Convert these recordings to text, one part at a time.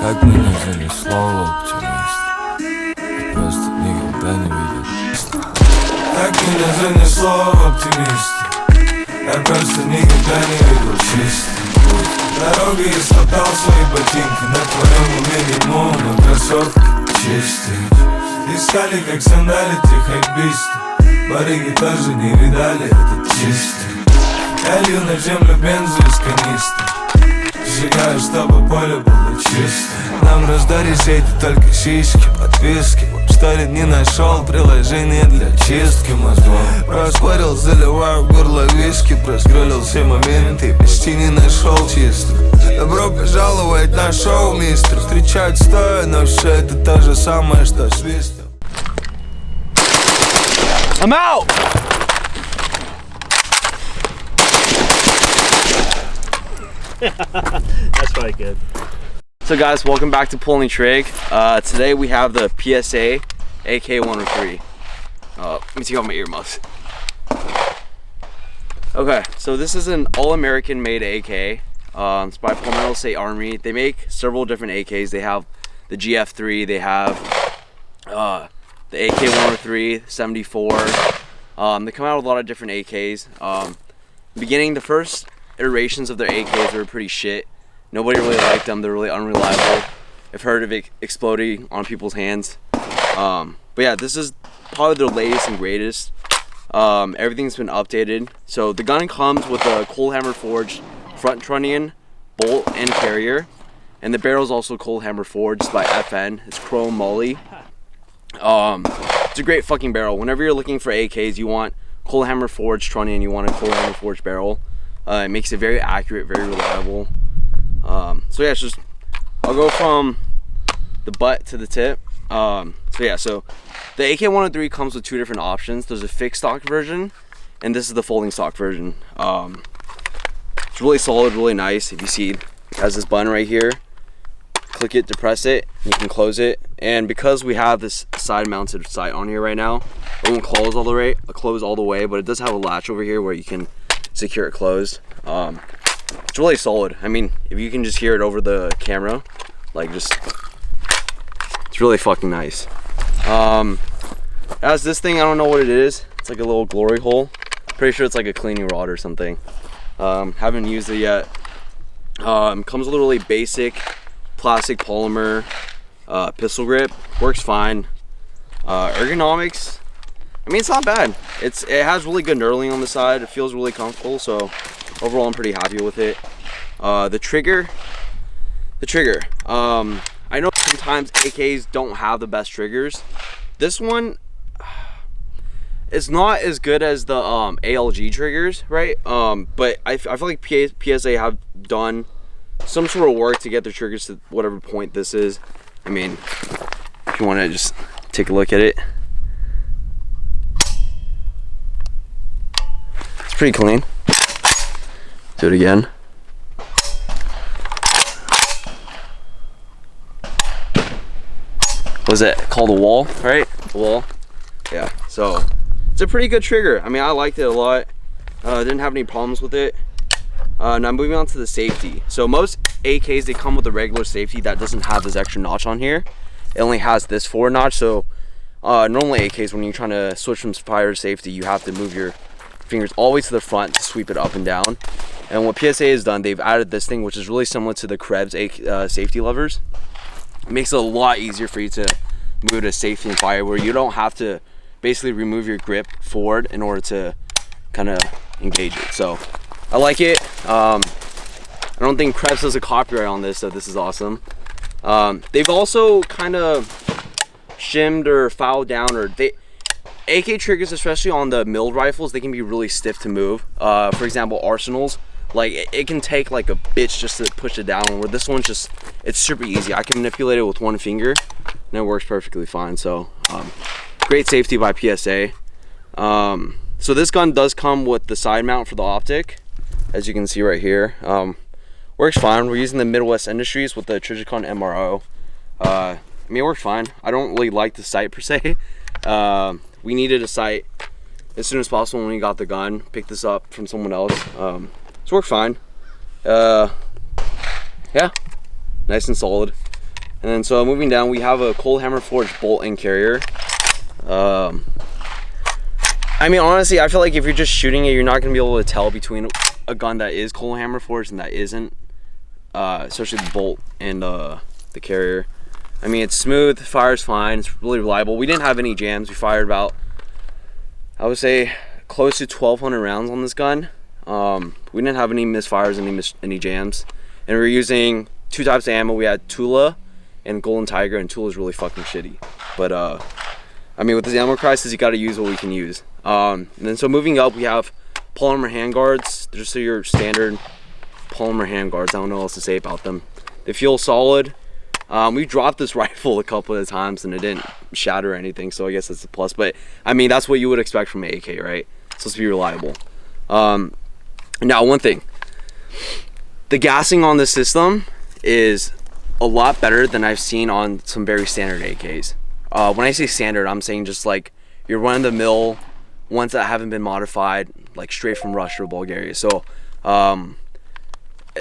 Как меня занесло, оптимист. Я просто никогда не видел. Как меня занесло, оптимист. Я просто никогда не видел чистый путь. Дорога и стоптал свои ботинки. На твоем минимум, но кроссовки чистые. Искали, как сандалити хайписты. Барыги тоже не видали этот чистый. Я лью на землю бензу из канистры. Сжигаю, чтобы поле было чисто. Нам раздались эти только сиськи, подписки. Что ли не нашел приложение для чистки мозгов. Проспорил, заливаю в горло виски. Проскролил все моменты, почти не нашел чисто. Добро пожаловать на шоу, мистер. Встречать стоя, но все это то же самое, что свистом. I'm out! That's probably good. So guys, welcome back to Pulling Trig. Today we have the PSA AK-103. Let me take off my earmuffs. Okay, so this is an all-American made AK. It's by Palmetto Armory. They make several different AKs. They have the GF3, they have the AK-103, 74. They come out with a lot of different AKs. Beginning, the first iterations of their AKs were pretty shit. Nobody really liked them. They're really unreliable. I've heard of it exploding on people's hands. But yeah, this is probably their latest and greatest. Everything's been updated. So the gun comes with a cold hammer forged front trunnion, bolt, and carrier. And the barrel is also cold hammer forged by FN. It's chrome moly. It's a great fucking barrel. Whenever you're looking for AKs, you want cold hammer forged trunnion, you want a cold hammer forged barrel. It makes it very accurate, very reliable. So yeah, it's just, I'll go from the butt to the tip. So yeah, so the AK-103 comes with two different options. There's a fixed stock version, and this is the folding stock version. It's really solid, really nice. If you see, it has this button right here. Click it, depress it, and you can close it. And because we have this side-mounted sight on here right now, it won't close all the way, but it does have a latch over here where you can secure it closed. It's really solid. I mean, if you can just hear it over the camera, like it's really fucking nice. As this thing, I don't know what it is. It's like a little glory hole. Pretty sure it's like a cleaning rod or something. Haven't used it yet. Comes with a really basic plastic polymer pistol grip. Works fine. Ergonomics, I mean, it's not bad. It has really good knurling on the side. It feels really comfortable, so overall I'm pretty happy with it. The trigger. I know sometimes AKs don't have the best triggers. This one, it's not as good as the ALG triggers, right? But I feel like PSA have done some sort of work to get their triggers to whatever point this is. I mean, if you want to just take a look at it, it's pretty clean. Do it again. What was it called? A wall, right? A wall. Yeah. So it's a pretty good trigger. I mean, I liked it a lot. Didn't have any problems with it. Now moving on to the safety. So most AKs, they come with a regular safety that doesn't have this extra notch on here. It only has this forward notch. So normally AKs, when you're trying to switch from fire to safety, you have to move your fingers all the way to the front to sweep it up and down. And what PSA has done, they've added this thing, which is really similar to the Krebs safety levers. It makes it a lot easier for you to move to safety and fire, where you don't have to basically remove your grip forward in order to kind of engage it. So I like it. I don't think Krebs has a copyright on this, so this is awesome. They've also kind of shimmed or fouled down, or AK triggers, especially on the milled rifles, they can be really stiff to move. For example, Arsenals, like it can take like a bitch just to push it down, where this one's just, it's super easy. I can manipulate it with one finger and it works perfectly fine. So great safety by PSA. So this gun does come with the side mount for the optic, as you can see right here. Works fine. We're using the Midwest Industries with the Trijicon MRO. I mean, it works fine. I don't really like the sight per se. We needed a sight as soon as possible when we got the gun. Picked this up from someone else. It's worked fine. Yeah, nice and solid. And then so moving down, we have a cold hammer forged bolt and carrier. I mean, honestly, I feel like if you're just shooting it, you're not gonna be able to tell between a gun that is cold hammer forged and that isn't. Especially the bolt and the carrier. I mean, it's smooth, fires fine, it's really reliable. We didn't have any jams. We fired about, I would say, close to 1,200 rounds on this gun. We didn't have any misfires, any jams. And we were using 2 types of ammo. We had Tula and Golden Tiger, and Tula is really fucking shitty. But I mean, with this ammo crisis, you gotta use what we can use. And then so moving up, we have polymer handguards. They're just your standard polymer handguards. I don't know what else to say about them. They feel solid. We dropped this rifle a couple of times and it didn't shatter or anything, so I guess that's a plus. But I mean, that's what you would expect from an AK, right? It's supposed to be reliable. Now, one thing, the gassing on this system is a lot better than I've seen on some very standard AKs. When I say standard, I'm saying just like your run-of-the-mill ones that haven't been modified, like straight from Russia or Bulgaria. So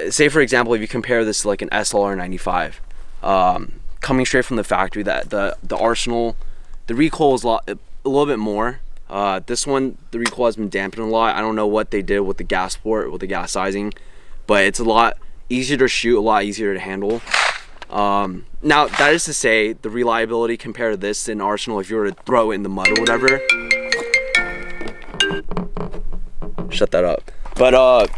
say for example, if you compare this to like an SLR 95, coming straight from the factory, that the arsenal, the recoil is a little bit more. This one, the recoil has been dampened a lot. I don't know what they did with the gas port, with the gas sizing, but it's a lot easier to shoot, a lot easier to handle. Now that is to say, the reliability compared to this in arsenal, if you were to throw it in the mud or whatever, shut that up. But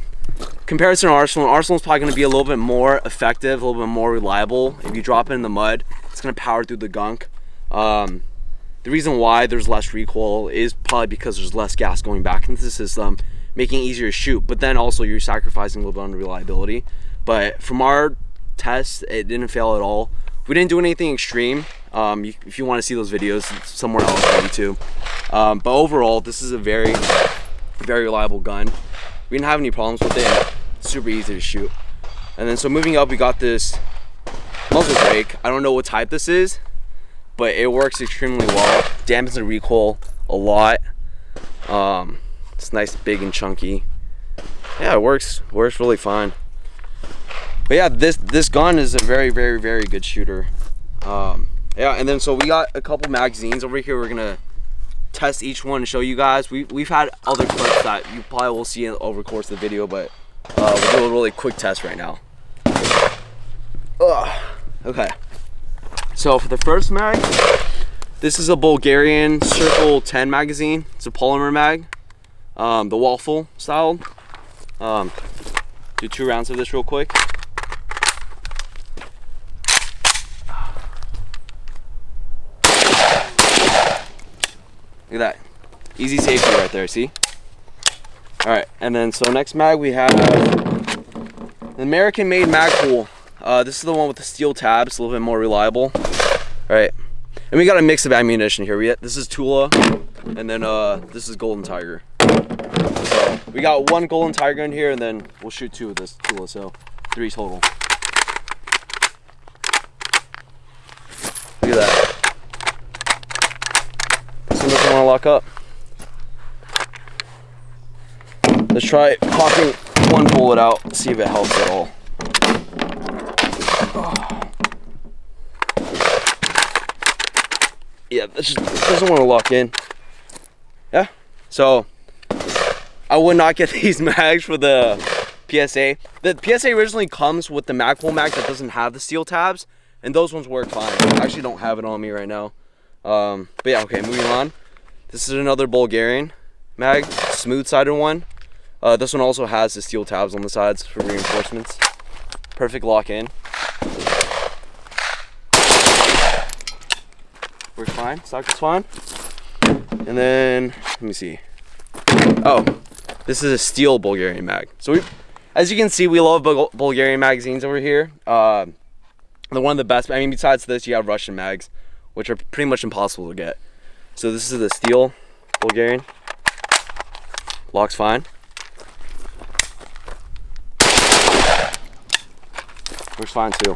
compared to an arsenal is probably going to be a little bit more effective, a little bit more reliable. If you drop it in the mud, it's going to power through the gunk. The reason why there's less recoil is probably because there's less gas going back into the system, making it easier to shoot. But then also you're sacrificing a little bit on reliability. But from our test, it didn't fail at all. We didn't do anything extreme. If you want to see those videos, it's somewhere else on YouTube. But overall, this is a very, very reliable gun. We didn't have any problems with it. It's super easy to shoot. And then so moving up, we got this muzzle brake. I don't know what type this is, but it works extremely well. Dampens the recoil a lot. It's nice, big and chunky. Yeah, it works really fine. But yeah, this gun is a very, very, very good shooter. Yeah, and then so we got a couple magazines over here. We're gonna test each one and show you guys. We've had other clips that you probably will see over the course of the video, but we'll do a really quick test right now. Okay. So for the first mag, this is a Bulgarian Circle 10 magazine. It's a polymer mag, the waffle style. Do 2 rounds of this real quick. Look at that, easy safety right there, see? All right, and then so next mag we have the American made mag pool. This is the one with the steel tabs, a little bit more reliable. All right, and we got a mix of ammunition here. This is Tula, and then this is Golden Tiger. So we got 1 Golden Tiger in here, and then we'll shoot 2 of this Tula, so 3 total. Look at that. This one doesn't want to lock up. Let's try popping 1 bullet out, see if it helps at all. Yeah, this just doesn't want to lock in. Yeah, so I would not get these mags for the PSA. The PSA originally comes with the Magpul mag that doesn't have the steel tabs, and those ones work fine. I actually don't have it on me right now. But yeah, okay, moving on. This is another Bulgarian mag, smooth sided one. This one also has the steel tabs on the sides for reinforcements. Perfect lock in. Works fine, stock is fine. And then, let me see. Oh, this is a steel Bulgarian mag. So as you can see, we love Bulgarian magazines over here. They're one of the best. I mean, besides this, you have Russian mags, which are pretty much impossible to get. So this is the steel Bulgarian. Locks fine. Works fine too.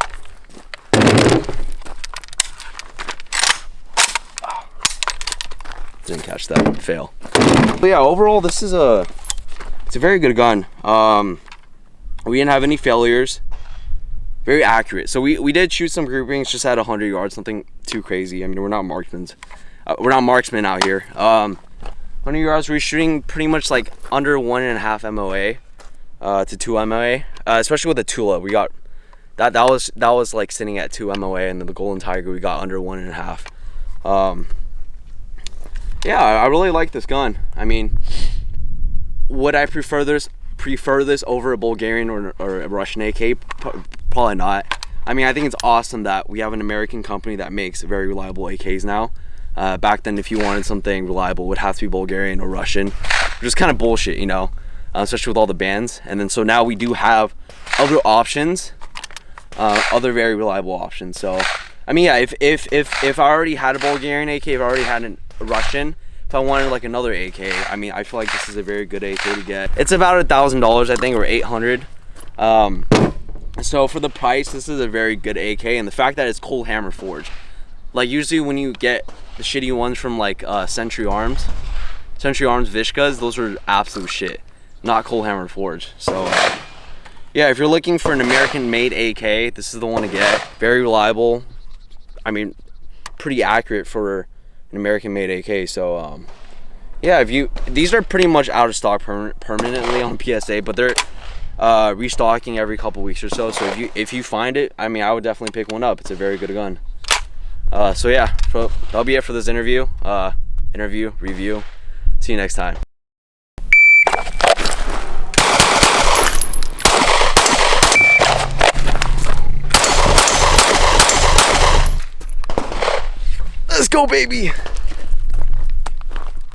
Didn't catch that, fail. But yeah, overall it's a very good gun. We didn't have any failures. very accurate. So we did shoot some groupings just at 100 yards, nothing too crazy. I mean, we're not marksmen. We're not marksmen out here. 100 yards, we're shooting pretty much like under 1.5 MOA to 2 MOA, especially with the Tula. We got that was like sitting at 2 MOA, and then the Golden Tiger we got under 1.5. Yeah, I really like this gun. I mean, would I prefer this over a Bulgarian or a Russian AK? Probably not. I mean, I think it's awesome that we have an American company that makes very reliable AKs now. Back then, if you wanted something reliable, it would have to be Bulgarian or Russian, which is kind of bullshit, you know, especially with all the bans. And then so now we do have other options, other very reliable options. So I mean, yeah, if I already had a Bulgarian AK, if I already had a Russian, if I wanted like another AK, I mean, I feel like this is a very good AK to get. It's about $1,000, I think, or $800. So for the price, this is a very good AK, and the fact that it's cold hammer forged. Like usually when you get the shitty ones from like Century Arms Vishkas, those are absolute shit, not cold hammer forged. So yeah, if you're looking for an American made AK, this is the one to get. Very reliable. I mean, pretty accurate for an American made AK. So yeah, these are pretty much out of stock permanently on PSA, but they're restocking every couple weeks or so. So if you find it, I mean, I would definitely pick one up. It's a very good gun. So yeah, that'll be it for this review. See you next time. Let's go, baby.